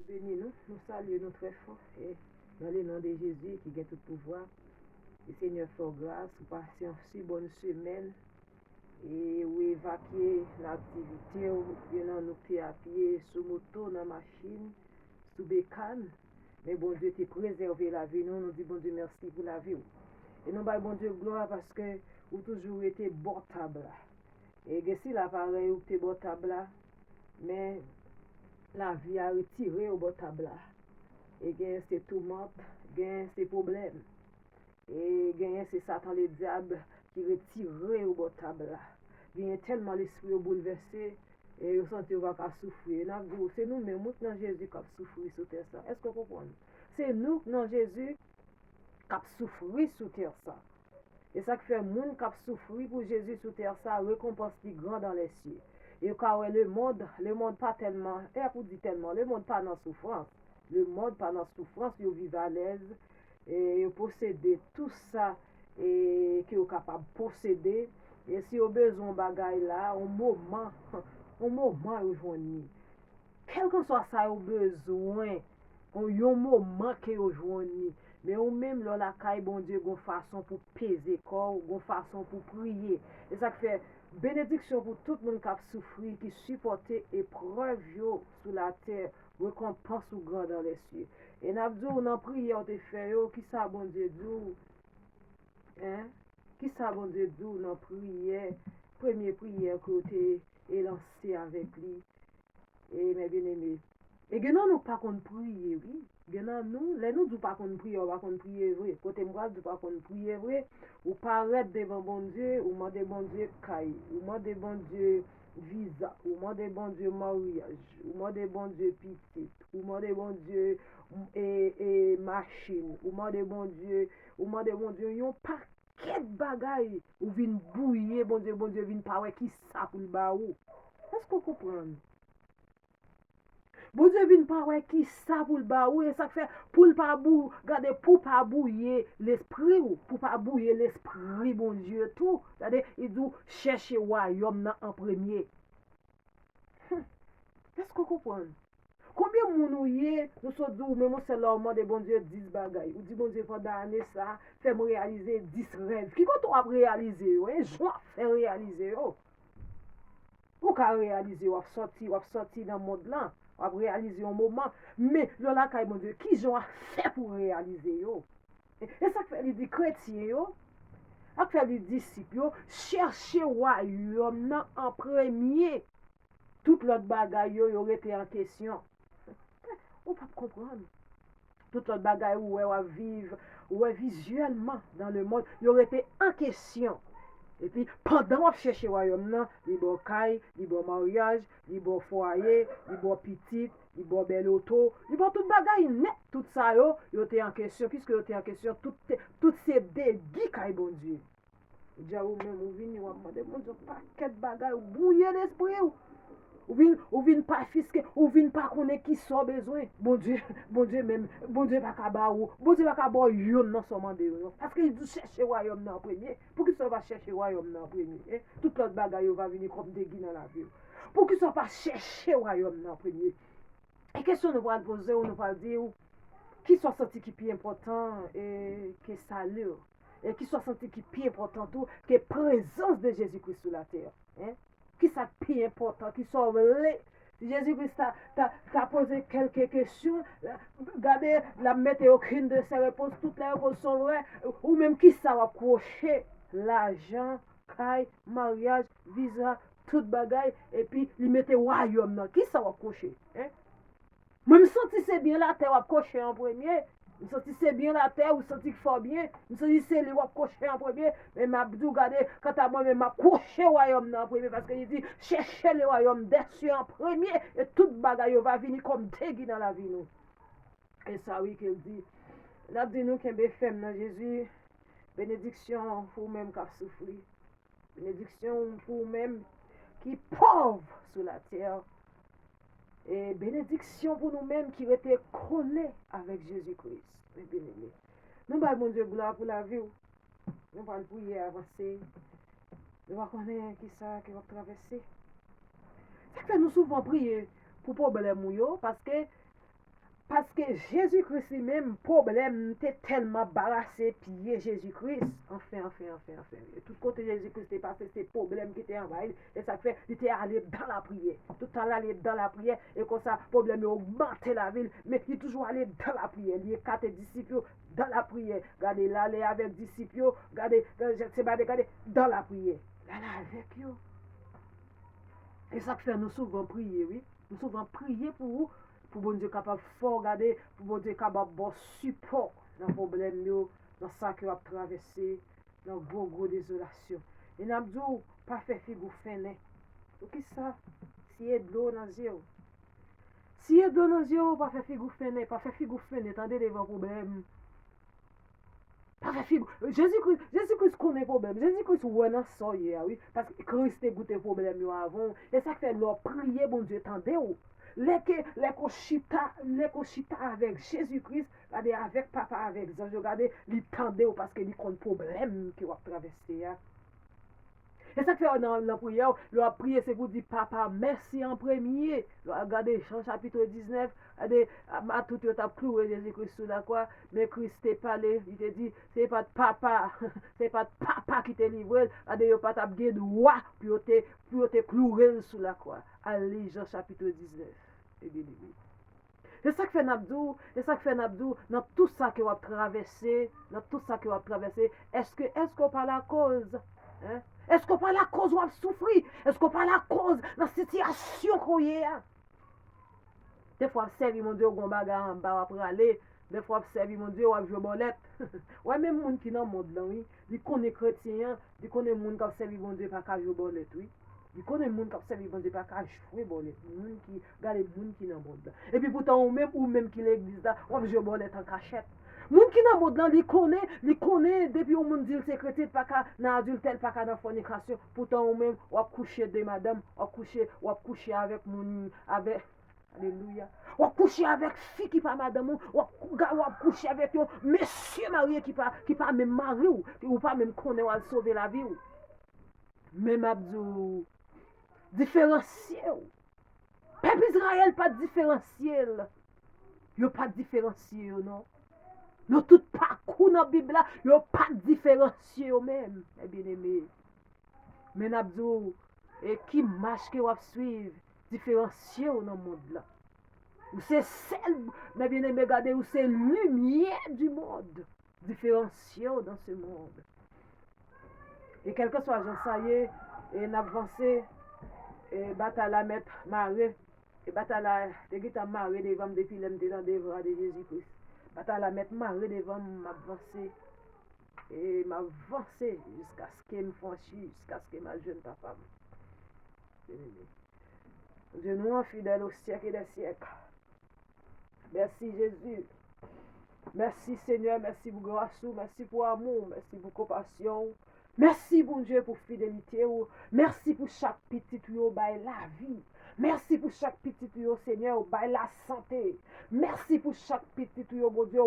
Bénis-nous, nous saluons nous très fort et dans le nom de Jésus qui a tout pouvoir. Et Seigneur, fais grâce, pour passer une si bonne semaine et ou évacuer l'activité, ou bien nous pieds à pied, sous moto, dans la machine, sous bécane. Mais bon Dieu, t'es préservé la vie, nous disons bon Dieu merci pour la vie. Et nous disons bon Dieu gloire parce que vous toujours été bon table. Et si l'appareil ou t'es bon table, mais la vie a retiré au bon table. Et gen c'est tourmente, gen c'est problème. Et gen c'est Satan le diable qui retire au bon table. Gen tellement l'esprit bouleversé et vous sentez va pas souffrir. C'est nous mêmes dans Jésus qui a souffert sur terre ça. Est-ce que vous comprenez? C'est nous dans Jésus qui a souffert sur terre ça. Et ça qui fait monde qui a souffert pour Jésus sur terre ça, récompense qui grand dans les cieux. Et quand le monde pas tellement, et pour dire tellement, le monde pas dans souffrance. Le monde pas dans souffrance, il vit à l'aise et il possède tout ça et qui est capable de posséder. Et si vous besoin de bagaille là, un moment vous joignez. Quel que soit ça au besoin, on y a un moment que vous joignez. Mais ou même là la caille bon Dieu gon façon pour peser corps, gon façon pour prier. Et ça fait bénédiction pour tout le monde qui a souffert, qui supporte épreuve sur la terre, récompense ou grand dans les cieux. Et n'a dit on a prière te fait qui ça bon Dieu dit hein? Qui ça bon Dieu dit dans prière, première prière que tu es lancé avec lui. Et mes bien-aimés. Et genan nous pas qu'on prier, oui. Genan nous, les nous du pas qu'on prier, on va qu'on prier vrai. Côté moi du pas qu'on prier vrai, ou paraître devant bon Dieu, ou demander bon Dieu caille, ou demander bon Dieu visa, ou demander bon Dieu mariage, ou demander bon Dieu petite, ou demander bon Dieu et machine, ou demander bon Dieu yon paquet de bagaille, ou vin bouiller bon Dieu vin pas ouais qui ça pour le ba ou. Est-ce que vous comprenez? Bon Dieu vient pas ouais qui ça pour le ba ou et ça fait pour le pas bou regardez pour pas bouiller l'esprit ou pour pas bouiller l'esprit bon Dieu tout regardez il dit chercher royaume en premier. Est-ce que vous comprenez? Combien de monde nous sommes dit mais moi c'est l'homme de bon Dieu 10 bagailles ou dit bon Dieu pendant année ça fait me réaliser 10 rêves qui quand on a réalisé ouais joie fait réaliser ou ka réaliser ou sorti dans le monde là ou réaliser un moment mais là ka bon Dieu qui j'ont fait pour réaliser yo et ça fait les chrétiens yo a fait les disciples yo chercher royaume en premier toute l'autre bagaille yo aurait été en question on pas comprendre toute l'autre bagaille où on vivre ou visuellement dans le monde il aurait été en question. Et puis, pendant qu'on cherche le royaume, il y a caille, il y a mariage, il y a foyer, il y a petit, il y a bel auto, il y a tout bagaille net, tout ça, il y a en question, puisque il y a en question, toutes ces déguis caille bon Dieu. Déjà, ou même, ou venez, ou demander, mon Dieu, paquet de bagaille, ou bouiller l'esprit, ou vin pas fisquer, ou vin pas connaître qui sont besoin. Bon Dieu même, bon Dieu pas kaba ou, bon Dieu pas kaba yon non seulement de yon. Parce qu'il dit chercher royaume dans premier. Pour qu'il soit pas chercher royaume dans premier, tout l'autre bagaille va venir comme des guinées dans la vie. Pour qu'il soit pas chercher royaume dans premier. Et question nous va poser ou nous va dire qui soit senti qui plus important et que salut et qui soit senti qui plus important tout que présence de Jésus-Christ sur la terre. Hein? Qui ça plus important, qui sont les Jésus-Christ t'a posé quelques questions, regardez, la mettre aucune de ses réponses, toutes les réponses sont vraies, ou même qui ça va cocher l'argent, caille, mariage, visa, toute bagaille, et puis il mettait royaume, qui ça va cocher? Hein? Moi, je me sens c'est bien la terre, on cocher en premier. Je me sens c'est bien la terre, ou senti qu'il faut bien. Je me sens c'est lui, on cocher en premier. Mais m'a dit, regardez, quand à moi, m'a coché le royaume en premier. Parce qu'il dit, cherchez le royaume des cieux en premier. Et toute bagaille va venir comme dégui dans la vie. Nous. Et ça, oui, qu'il dit. Là, dit nous qu'il y a femme dans Jésus. Bénédiction pour même qui a souffert. Bénédiction pour même qui est pauvre sur la terre. Et bénédiction pour nous-mêmes qui étaient collés avec Jésus-Christ. Nous allons mon Dieu gloire pour la vie. Nous allons prier avancer. Nous allons connaître qui ça qui va traverser. C'est que nous souvent prier pour problème parce que Parce que Jésus-Christ lui-même, problème, t'es tellement barrassé, pied Jésus-Christ. Enfin. Et tout côté Jésus-Christ est passé, c'est problème qui était envahi. Et ça fait, il était allé dans la prière. Tout le temps allé dans la prière. Et comme ça, problème a augmenté la ville. Mais il est toujours allé dans la prière. Il y a 4 disciples dans la prière. Regardez, là, les avec disciples, regardez, dans la prière. Là, avec eux. Et ça fait, nous souvent prier, oui. Nous souvent prier pour bon Dieu capable fort regarder, pour bon Dieu capable bon support dans problème yo, dans ça que va traverser, dans gros désolation. Et n'a dit pas faire figou fene. Donc qui ça? Si est de l'eau dans yeux. Si est de l'eau dans yeux, pas faire figou fene, pas faire figou fene, attendez devant problème. Pas faire figou. Jésus-Christ connaît problème. Jésus-Christ ouais dans ça oui, parce que Christ a goûté problème yo avant. Et ça fait leur prier bon Dieu tendez ou. Les chita avec Jésus-Christ, avec papa, avec Jean, regardez, ils tendent parce que ils ont un problème qui va traverser. Et ça fait dans la prière, il a prié, c'est pour dire papa, merci en premier. Regardez, Jean chapitre 19, à tout le temps cloué Jésus-Christ sur la croix, mais Christ t'est parlé, il te dit, c'est pas de papa, c'est pas de papa qui t'a livré, il n'y a pas de droit pour te clouer sur la croix. Allez, Jean chapitre 19. C'est ça que fait Nabdou, dans tout ça que va traverser, est-ce qu'on pas la cause? Hein? Est-ce qu'on pas la cause ou a souffrir? Est-ce qu'on pas la cause dans la situation qu'on y est? Des fois, servi mon Dieu, on bagarre en bas après aller. Des fois, servi mon Dieu, on a joué bolette. Ouais, même les gens qui dans le monde là, oui, ils connaissent chrétiens, ils connaissent les gens qui servi mon Dieu pas qu'à jouer bolette, oui. Ils connaissent les gens qui servi mon Dieu pas qu'à jouer bolette. Les gens qui regardent les gens qui dans le monde là. Et puis pourtant, ou même qui l'église là, on a joué bolette en cachette. Moun qui dans monde là, il connaît depuis au monde dit c'est chrétien pas qu'à dans adultère pas qu'à dans fornication. Pourtant ou même ou coucher de madame, ou coucher avec moun avec alléluia. Ou coucher avec fille qui pas madame ou coucher avec un monsieur marié qui pas même mari ou pas même connaît ou sauver la vie ou. Même abdou différencier. Peuple Israël pas différencier. Yo pas différencier non. Nous tout parcours dans la Bible là, il n'y a pas de différencier même, mes bien-aimés. Mais n'abdou, et qui marche que vous suivre, différencier dans le monde là. Ou c'est celle, mes bien-aimés, regardez, ou c'est lumière du monde, différencier dans ce monde. Et quel que soit, j'en sais, et n'avancé, et bataille la mettre marée, et bataille la, te guita marée devant depuis l'emté dans des bras de Jésus-Christ. Bataille la mettre marée devant m'avancer. Et m'avancer jusqu'à ce qu'elle me franchisse, jusqu'à ce que ma jeune ta femme. Dieu nous fidèle au siècle et des siècles. Merci Jésus. Merci Seigneur, merci pour grâce, merci pour amour, merci pour compassion. Merci bon Dieu pour fidélité. Merci pour chaque petit tuyau, la vie. Merci pour chaque petit tuyau, Seigneur, la santé. Merci pour chaque petit tuyau, mon Dieu,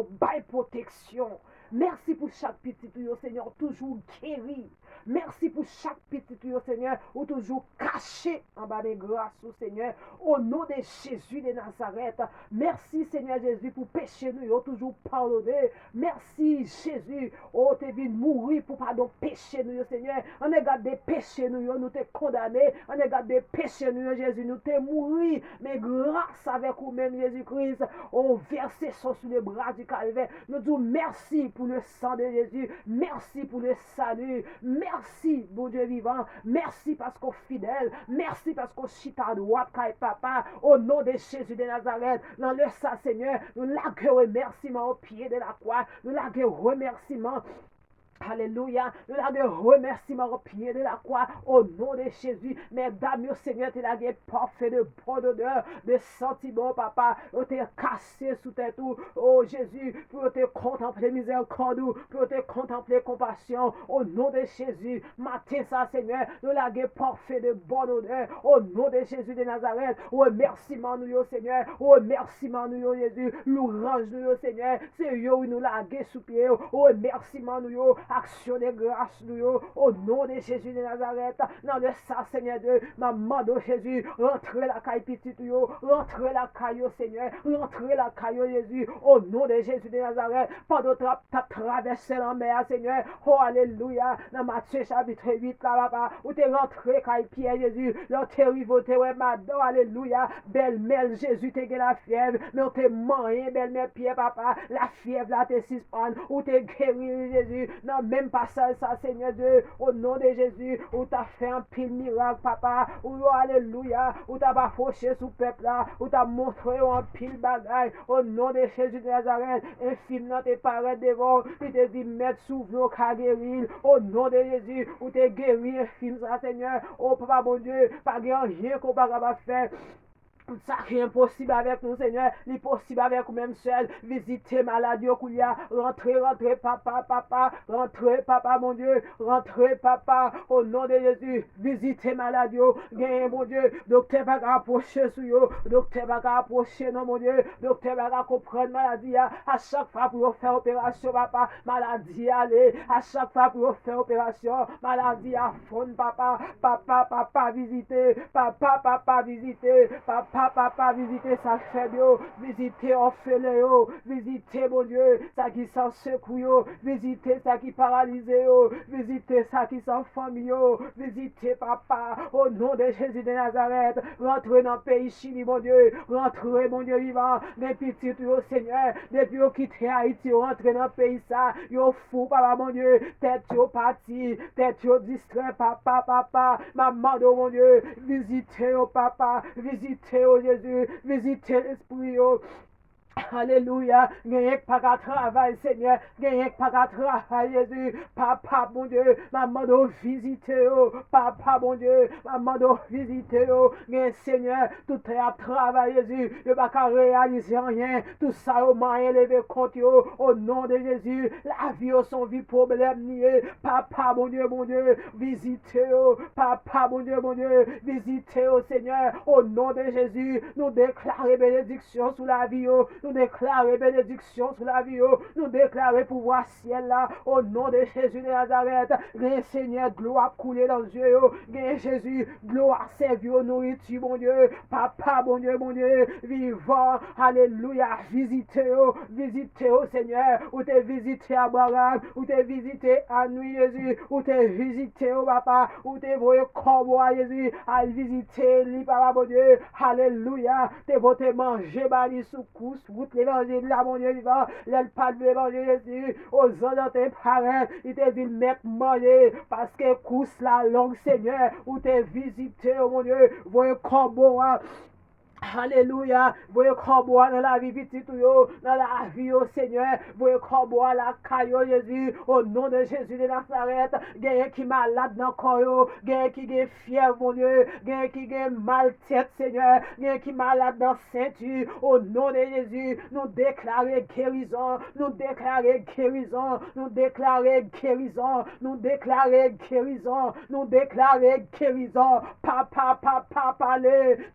protection. Merci pour chaque petit tuyau, Seigneur, toujours guéri. Merci pour chaque petit tuyau, Seigneur, ou toujours caché en bas des grâces, Seigneur, au nom de Jésus de Nazareth. Merci, Seigneur Jésus, pour pécher nous, toujours pardonner. Merci, Jésus, oh, tu es venu mourir pour pardon pécher nous, Seigneur. On regarde des péchés nous te condamnés. On regarde des péchés nous, Jésus, nous te mourir. Mais grâce avec vous-même, Jésus-Christ, on verse sur le bras du calvaire. Nous disons merci pour le sang de Jésus. Merci pour le salut. Merci, bon Dieu vivant. Merci parce qu'on est fidèle. Merci parce qu'on chita à droite, papa. Au nom de Jésus de Nazareth, dans le sang, Seigneur, nous laguons remerciement au pied de la croix. Nous laguons remerciement. Alléluia. Nous avons remerciement au pied de la croix au nom de Jésus. Mesdames, Seigneur, tu l'as parfait de bonne odeur, de sentiments, papa. Tu t'es cassé sous tes tout. Oh Jésus, pour te contempler miséricorde, pour te contempler compassion. Au nom de Jésus, matin ça, Seigneur, nous l'avons parfait de bonne odeur. Au nom de Jésus de Nazareth, remerciement nous, Seigneur. Remerciement nous, Jésus. Louange nous, Seigneur. C'est yo nous l'avons sous pied. Remerciement nous. action de grâce, nous, au nom de Jésus de Nazareth, dans le sang, Seigneur Dieu, maman de Jésus, rentrez la caille petite, rentrez la caille, Seigneur, rentrez la caille, Jésus, au nom de Jésus de Nazareth, pendant que tu as traversé la mer, Seigneur, oh alléluia, dans Matthieu chapitre 8, là, papa, où tu es rentré, caille Pierre, Jésus, là, tu es rivoté, ouais, madame, alléluia, belle-mère, Jésus, tu as la fièvre, mais on t'es moyen, belle-mère, Pierre, papa, la fièvre, là, t'es suspendue, où tu es guéri, Jésus, non, même pas ça, Seigneur Dieu, au nom de Jésus, où tu as fait un pile miracle, papa, où, alléluia, où tu as pas fauché sous peuple, là, où tu as montré un pile bagaille, au nom de Jésus de Nazareth, infime dans tes parents devant, il te dit, mettre sous vos cas guérir, au nom de Jésus, où tu es guéri, infime ça, Seigneur, oh, papa, bon Dieu, pas rien qu'on va pas faire. Ça qui est impossible avec nous, Seigneur, l'impossible avec nous-mêmes seuls. Visitez maladie au couillard. Rentrez, papa. Rentrez, papa, mon Dieu. Rentrez, papa, au nom de Jésus. Visitez maladie. Gagnez, mon Dieu. Docteur va approcher sur vous. Docteur va approcher, non, mon Dieu. Docteur va comprendre maladie. À chaque fois pour faire opération, papa, maladie, allez. À chaque fois pour faire opération, maladie à fond, papa. Papa, visitez. Papa, visitez. Papa, visitez ça qui fait bien, visitez orphelin, visitez mon Dieu, ça qui sans secours, visitez ça qui paralysé, visitez ça qui sans famille, visitez papa, au nom de Jésus de Nazareth, rentrez dans le pays Chili, mon Dieu, rentrez mon Dieu vivant, des petits Seigneur, depuis vous quittez Haïti, rentrez dans le pays ça, vous fou, papa mon Dieu, tête vous parti, tête vous distrait, papa, maman de mon Dieu, visitez papa, visitez Jésus, visitez l'esprit. Alléluia, gagnez pas qu'à travail, Seigneur, gagnez pas qu'à travail, Jésus, papa, mon Dieu, maman de visiter, papa, mon Dieu, maman de visiter, gagnez, Seigneur, tout est à travail, Jésus, ne pas qu'à réaliser rien, tout ça, au moyen levé contre eux, au nom de Jésus, la vie, son vie, problème, nié, papa, mon Dieu, visitez, papa, mon Dieu, visitez, Seigneur, au nom de Jésus, nous déclarons bénédiction sous la vie, nous déclarer bénédiction sur la vie, nous déclarer pouvoir ciel là, au nom de Jésus de Nazareth, le Seigneur, gloire couler dans les yeux, Jésus, gloire servir nourriture, mon Dieu, papa, mon Dieu, vivant, alléluia, visitez, Seigneur, ou t'es visité Abraham, ou t'es visité Anouilh, Jésus, ou t'es visité, papa, ou t'es voyé comme Jésus, à visiter, lui, papa, mon Dieu, alléluia, t'es voté manger, bali sous couche, l'évangile là, mon Dieu vivant, l'aile pas de l'évangile Jésus, aux gens de tes parents, il te dit mettre manger, parce que couche la langue, Seigneur, où t'es visité, oh mon Dieu, voyez comme alléluia, voyez comme dans la vie petite, dans la vie au Seigneur, voyez comme la caillou Jésus, au nom de Jésus de Nazareth, gagne qui malade dans le corps, gagne qui est fièvre, mon Dieu, gagne qui est mal tête, Seigneur, gagne qui malade dans la ceinture, au nom de Jésus, nous déclarer guérison, nous déclarer guérison, nous déclarer guérison, nous déclarer guérison, nous déclarer guérison, papa,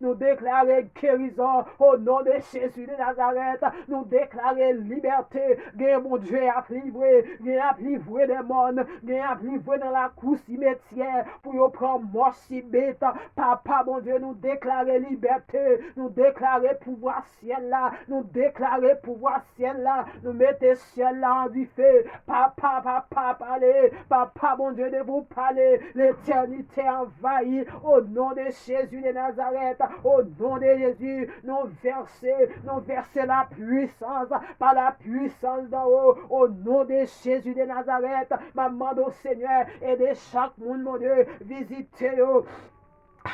nous déclarer guérison au nom de Jésus de Nazareth. Nous déclarer liberté. Gain mon Dieu a livré. Gain a livré des mondes. Gain a livré dans la cour cimetière pour prendre mort si bête. Papa, mon Dieu, nous déclarer liberté. Nous déclarer pouvoir ciel là. Nous déclarer pouvoir ciel là. Nous mettez ciel là en du feu. Papa, parlez. Papa, mon Dieu, de vous parler. L'éternité envahie au nom de Jésus de Nazareth. Au nom de Jésus, nous verser la puissance par la puissance d'en haut, au nom de Jésus de Nazareth. Maman au Seigneur, et de chaque monde, mon Dieu, visitez-nous.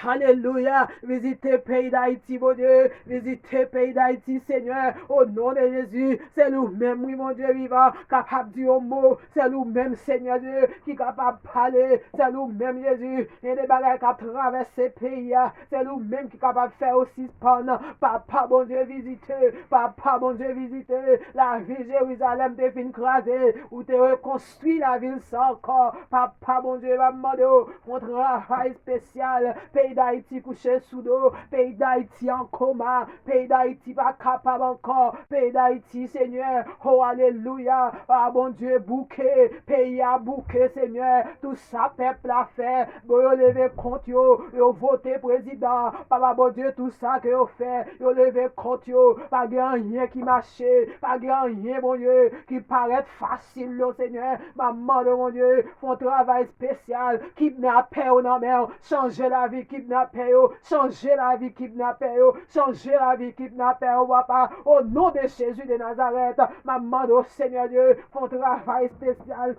Alléluia, visitez le pays d'Haïti, mon Dieu, visitez le pays d'Haïti, Seigneur, au nom de Jésus, c'est nous-mêmes, oui, mon Dieu vivant, capable de dire un mot, c'est nous-mêmes, Seigneur Dieu, qui est capable de parler, c'est nous-mêmes, Jésus, et des bagages qui traversent ce pays, c'est nous-mêmes qui est capable de faire aussi pendant, papa, mon Dieu, visitez, papa, mon Dieu, visitez, la ville Jérusalem t'es fin crasée, où t'es reconstruit la ville sans corps, papa, mon Dieu, va demander un travail spécial, pays d'Haïti couché sous l'eau, pays d'Haïti en coma, pays d'Haïti pas capable encore, pays d'Haïti, Seigneur, oh alléluia, ah bon Dieu, bouquet, pays à bouquet, Seigneur, tout ça, peuple a fait, bon, levé compte, yo voté président, papa bon Dieu, tout ça que yo fait, yo levé compte, yo, pas rien qui marche, pas rien, bon Dieu, qui paraît facile, yo, Seigneur, maman de mon Dieu, font travail spécial, kidnapper au nom, changer la vie, kidnapper, changer la vie, kidnapper, changer la vie, kidnapper, papa, au nom de Jésus de Nazareth, maman de Seigneur Dieu, font travail spécial.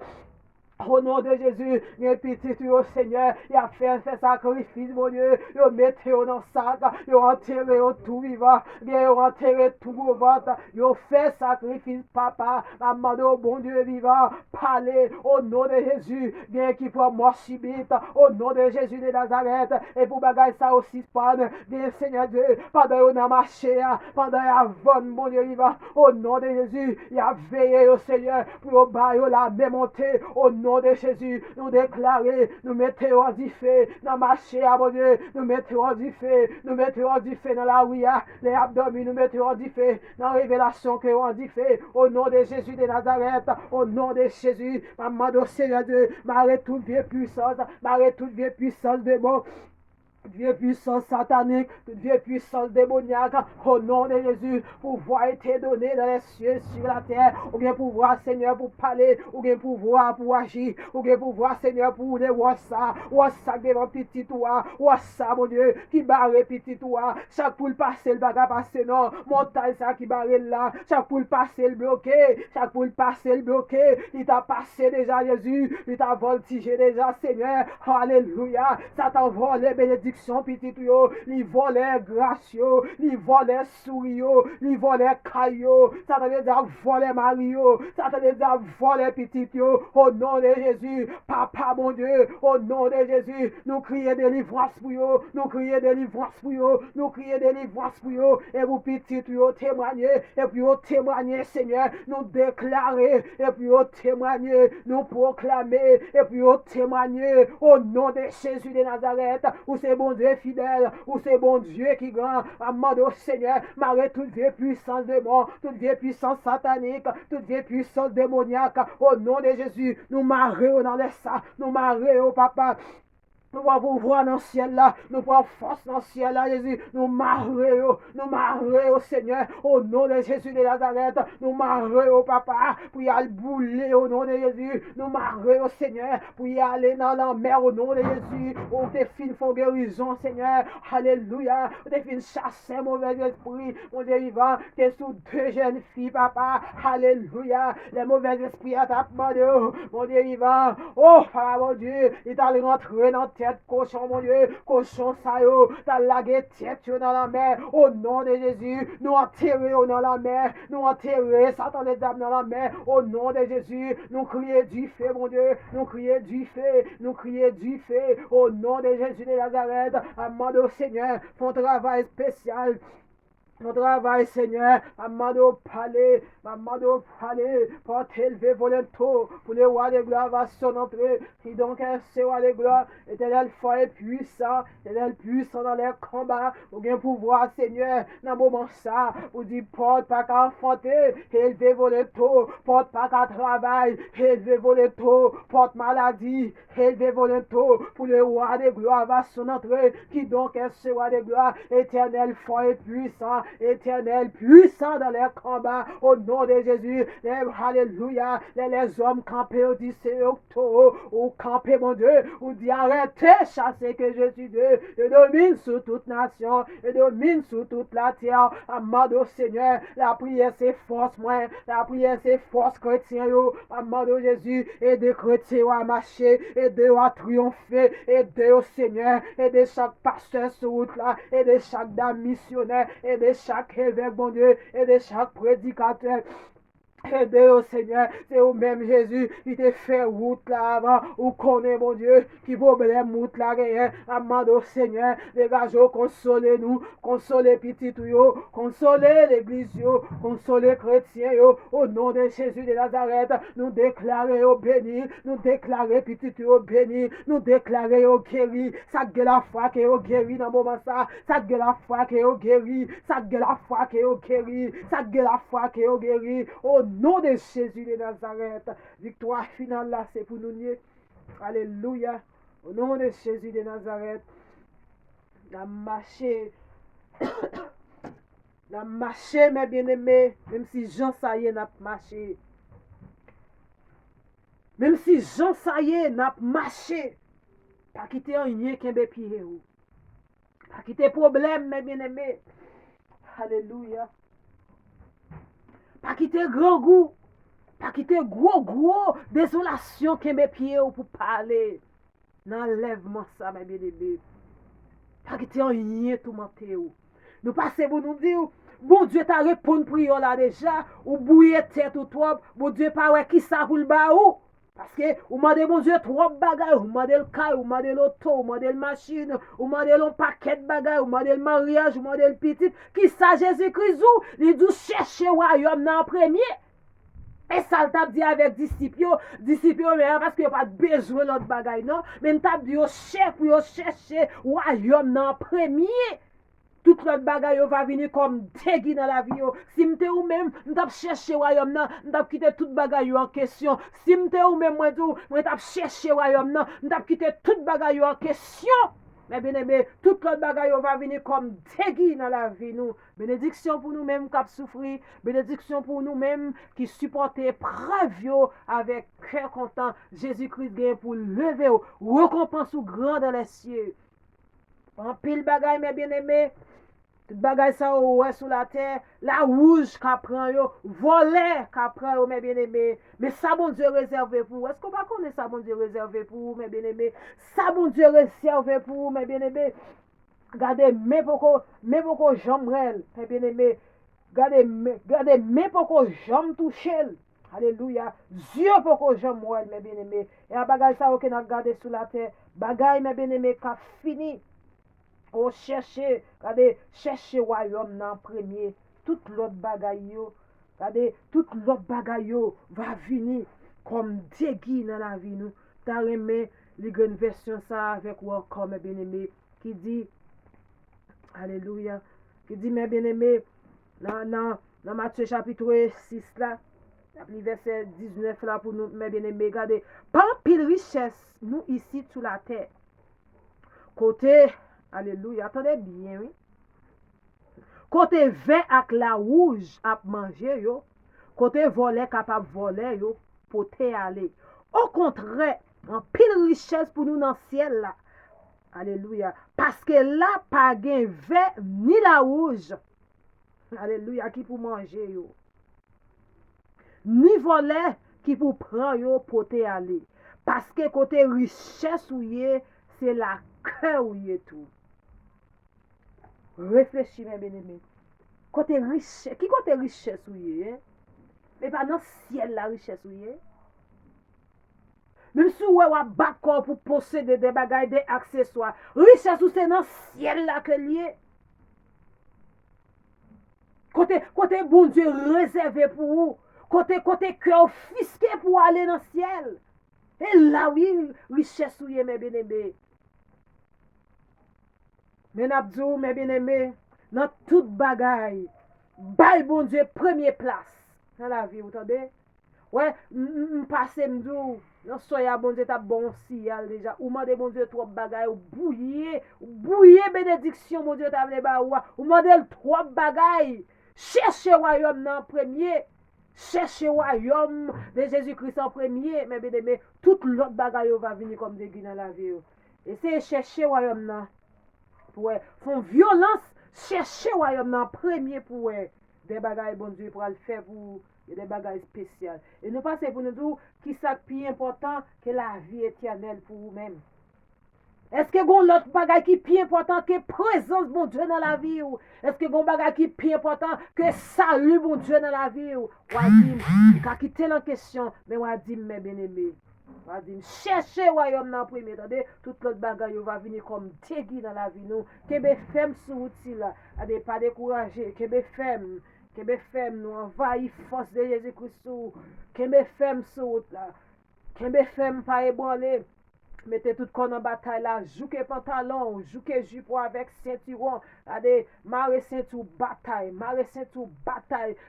Au nom de Jésus, les petits tuyaux, Seigneur, il a fait sacrifice, mon Dieu, il a mis dans le sac, il a enterré tout vivant, il a enterré tout vivant, il a fait sacrifice, papa, maman de bon Dieu vivant, parlez au nom de Jésus, bien qu'il soit mort subite, au nom de Jésus de Nazareth, et pour bagaille ça aussi, bien Seigneur Dieu, pendant qu'on a marché, pendant qu'on a mon Dieu vivant, au nom de Jésus, il a veillé au Seigneur, pour bailler la même montée, au nom de Jésus, nous déclarer, nous mettons en du feu dans ma chair, mon Dieu, nous mettons en du feu, dans la rue, les abdominaux, nous mettons en du feu dans la révélation que on dit fait, au nom de Jésus de Nazareth, au nom de Jésus, maman de Seigneur Dieu, m'arrête toute vieille puissance, de bon. Dieu puissance satanique, Dieu puissance démoniaque, au nom de Jésus, pouvoir été donné dans les cieux, sur la terre, ou bien pouvoir, Seigneur, pour parler, ou bien pouvoir pour agir, ou bien pouvoir, Seigneur, pour les voir ça devant petit toi, ça, mon Dieu, qui barre petit toi, chaque poule passer le bagarre passer, non, montagne ça qui barre là, chaque poule passer le bloqué, il t'a passé déjà Jésus, il t'a voltigé déjà, Seigneur, alléluia, ça t'envoie les bénédictions. Petit yo, li volait gracieux, li volait sourieux, li volait caillou, ça t'a déjà volé Mario, ça t'a déjà volé petit yo, au nom de Jésus, papa mon Dieu, au nom de Jésus, nous crions délivrance pour yo, nous crions délivrance pour yo, et vous petit yo témoigner, et puis vous témoigner Seigneur, nous déclarer, et puis vous témoigner, nous proclamer, et puis vous témoigner, au nom de Jésus de Nazareth, où c'est bon Dieu fidèle, où c'est bon Dieu qui grand, amende au Seigneur, marre toute vieille puissance de mort, toute vieille puissance satanique, toute vieille puissance démoniaque, au nom de Jésus, nous marrons dans les ça, nous marrons au papa. Nous pouvons voir dans le ciel là, nous pouvons force dans le ciel là, Jésus. Nous marrons au Seigneur, au nom de Jésus de Nazareth. Nous marrons au Papa, pour y aller bouler au nom de Jésus. Nous marrons au Seigneur, pour y aller dans la mer au nom de Jésus. On te fin font guérison, Seigneur. Alléluia. On te fin chasser mauvais esprit, mon Dieu vivant. T'es sous deux jeunes filles, Papa. Alléluia. Les mauvais esprits à ta demandé, mon Dieu vivant. Oh, Papa, mon Dieu, il t'a rentré dans tête cochon, mon Dieu, cochon ça yo, t'as lagué tête dans la mer, au nom de Jésus, nous enterrons dans la mer, nous enterrons Satan les âmes dans la mer, au nom de Jésus, nous crions du feu, mon Dieu, nous crions du feu, au nom de Jésus de Nazareth, amende au Seigneur, font travail spécial. Mon travail, Seigneur, Amado Palais, pour t'élever volontairement, pour les rois de gloire va son entrée, qui donc est ce roi de gloire, éternel fort et puissant dans les combats, ou bien pouvoir, Seigneur, dans le moment ça, ou dit porte pas qu'à enfanter, élever volontairement, porte pas qu'à travail, élever volontairement, porte maladie, élever volontairement, pour les rois de gloire va son entrée, qui donc est ce roi de gloire, éternel fort et puissant, éternel, puissant dans les combats, au nom de Jésus, alléluia, les hommes campés au 17 octobre, ou campés, mon Dieu, ou dit arrêtez, chassez que je suis Dieu, je domine sur toute nation, je domine sur toute la terre, amende au Seigneur, la prière c'est force, moi, la prière c'est force chrétien, amende au Jésus, et des chrétiens à marcher, et de à triompher, et de au Seigneur, et de chaque pasteur sur route là, et de chaque dame missionnaire, et de chaque évêque, bon Dieu, et de chaque prédicateur. Aidez-nous, Seigneur. C'est vous-même, Jésus, qui te fait route là avant. Ou connaît, mon Dieu, qui problème route là, rien. Amado, Seigneur, dégagez, consolez-nous, consolez petit yo, consolez l'église yo, consolez chrétiens yo. Au nom de Jésus de Nazareth, nous déclarons béni, nous déclarons petit yo béni, nous déclarons guéri. Ça gueule la foi que yo guéri dans le moment ça. Ça gueule la foi que yo guéri. Ça gueule la foi que yo guéri. Ça gueule la foi que yo guéri. Au nom de Jésus de Nazareth, victoire finale là, c'est pour nous nier. Alléluia. Au nom de Jésus de Nazareth, la marché, la marché, mes bien-aimés, même si Jean ça y est, n'a marché. Même si Jean ça y est, n'a marché. Pas quitter un lien qui est pied. Pas quitter problème, mes bien-aimés. Alléluia. Pas quitter grand goût. Pas quitter gros désolation qui est pied pour parler. N'enlèvement ça, mes bien-aimés. Pas quitter un lien tout menté. Nous passons pour nous dire, bon Dieu t'a répondu prière là déjà, ou bouiller tête ou trop, bon Dieu pas ouais qui ça pour le bas ou. Parce que, ou demandez bon Dieu trop bagaille, ou demandez le caille, ou demandez l'auto, ou demandez le machine, ou demandez le paquet de bagaille, ou demandez le mariage, ou demandez le petit, qui ça Jésus-Christ ou, il dit chercher royaume dans le premier. Et ça t'a dit avec disciples, mais parce qu'il n'y a pas besoin de l'autre bagaille, non? Mais t'a dit, chercher royaume dans le premier. Tout l'autre bagaille va venir comme dégui dans la vie. Si m'te ou même, m'tap chercher royaume nan, m'tap quitter tout bagaille en question. Si m'te ou même moi tap chercher royaume nan, m'tap quitter tout bagaille en question. Mais bien aimé, tout l'autre bagaille va venir comme dégui dans la vie nous. Bénédiction pour nous-mêmes qui souffrir, bénédiction pour nous-mêmes qui supporter preuve avec cœur content. Jésus-Christ gagne pour lever, récompense ou grand dans les cieux. En pile bagaille mes bien-aimés. Tout bagay ça ouais sur la terre, la rouge qu'a prend yo, voler qu'a prend yo mes bien-aimés. Mais ça bon Dieu réservé pour vous. Est-ce qu'on va connaître ça bon Dieu réservé pour vous mes bien-aimés? Ça bon Dieu réservé pour vous mes bien-aimés. Regardez mes poko jambrel mes bien-aimés. Regardez mes poko jam toucher. Alléluia. Dieu poko jambrel mes bien-aimés. Et un bagay ça que n'a regardé sur la terre, bagay mes bien-aimés qu'a fini. Oh, chercher royaume dans premier. Tout l'autre bagaille tout l'autre bagaille va venir comme dégui dans la vie nous. T'as remis les grandes versions ça avec encore mes bien-aimés qui dit alléluia, qui dit mes bien-aimés dans Matthieu chapitre 6 là, verset 19 là pour nous mes bien-aimés, regardez, pas pile richesse nous ici sur la terre. Côté alléluia, attendez bien, oui. Côté vin avec la rouge à manger, yo. Côté voler capable voler, yo, pour te aller. Au contraire, en pile richesse pour nous dans le ciel, là. Alléluia. Parce que là, pas de vin ni la rouge. Alléluia, qui pour manger, yo. Ni voler qui pour prendre, yo, pour te aller. Parce que côté richesse, ou c'est la cœur, ou tout. Réfléchis, mes bien-aimés. Côté richesse, qui côté richesse ou mais pas dans le ciel la richesse ou même si vous avez d'accord pour posséder des bagages, des accessoires, richesse ou c'est dans le ciel là que lié. Côté bon Dieu réservé pour vous. Côté cœur fisqué pour aller dans le ciel. Et là oui, richesse ou mes bien-aimés. Mais n'abdou, mes bien-aimés, dans toute bagaille, bail bon Dieu première place dans la vie, vous entendez? Ouais, passe m'dou, non soya bon Dieu t'a bon signal déjà, ou mande bon Dieu trop bagaille, ou bouiller bénédiction bon Dieu t'a vle ba ou mande trop bagaille. Cherchez royaume dans premier. Cherchez royaume de Jésus-Christ en premier, mes bien-aimés, toute l'autre bagaille va venir comme des guinées dans la vie. Et c'est chercher royaume là. Pour font violence, chercher royaume dans premier pour des bagages bon Dieu pour le faire pour des bagages spéciaux. Et nous passons pour nous dire qui ça plus important que la vie éternelle pour vous-même. Est-ce que gon l'autre bagay qui plus important que présence bon Dieu dans la vie ou? Est-ce que gon bagay qui plus important que salut bon Dieu dans la vie ou? Wadim, ka quitter la question, mais wadim mes bien-aimés. Wadim, cherchez royaume dans premier temps, tout l'autre bagay va venir comme dégui dans la vie nous. Kebe femme sous outil là, pas décourager, kebe femme nous envahir force de Jésus-Christ, kebe femme sous route là. Kebe femme pas ébranler. Mettez tout corps en bataille là, jouez pantalon, jouez jupe avec ceinturon, regardez, marre ceinture bataille,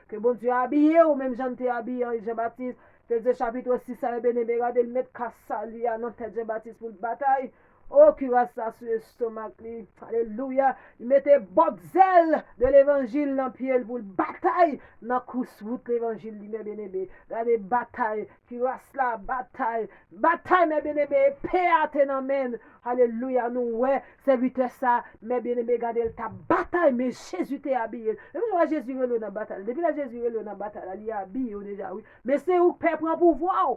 que bon Dieu habillé ou même Jean t'es habillé, Jean-Baptiste, Thèse chapitre 6, ça bien aimé, regardez, le mettre cassa lui, non tête Jean-Baptiste pour bataille. Oh, qui va ça sur le stomac, alléluia. Il mettait bonne zèle de l'évangile dans le pied pour le bataille. Dans la course route l'évangile, mes bien-aimés. Regardez, bataille, qui va cela, bataille, mes bien-aimés, paix à t'en. Alléluia, nous, ouais, serviteur ça, mes bien-aimés, regardez, ta bataille, mais Jésus t'est habillé. Et vous voyez, Jésus est dans la bataille. Depuis là, Jésus est dans la bataille, il est habillé déjà, oui. Mais c'est où Père prend pouvoir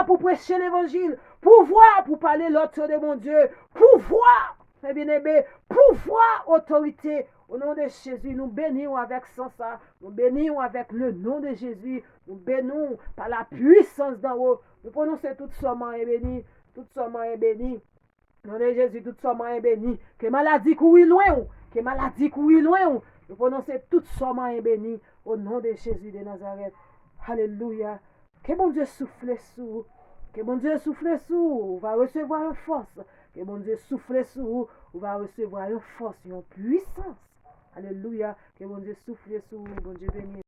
pour prêcher l'évangile, pouvoir pour parler l'autre de mon Dieu, pouvoir, mes bien-aimés, pouvoir, autorité. Au nom de Jésus, nous bénissons avec ça, nous bénissons avec le nom de Jésus, nous bénissons par la puissance d'en haut. Nous prononçons tout sommet est béni, tout sommet est béni. Au nom de Jésus, tout sommet est béni. Que maladie couille loin, que maladie couille loin. Nous prononçons tout sommet est béni au nom de Jésus de Nazareth. Alléluia. Que bon Dieu souffle sous. Que bon Dieu souffle sous. On va recevoir une force. Que bon Dieu souffle sous. On va recevoir une force, une puissance. Alléluia. Que bon Dieu souffle sous. Bon Dieu béni.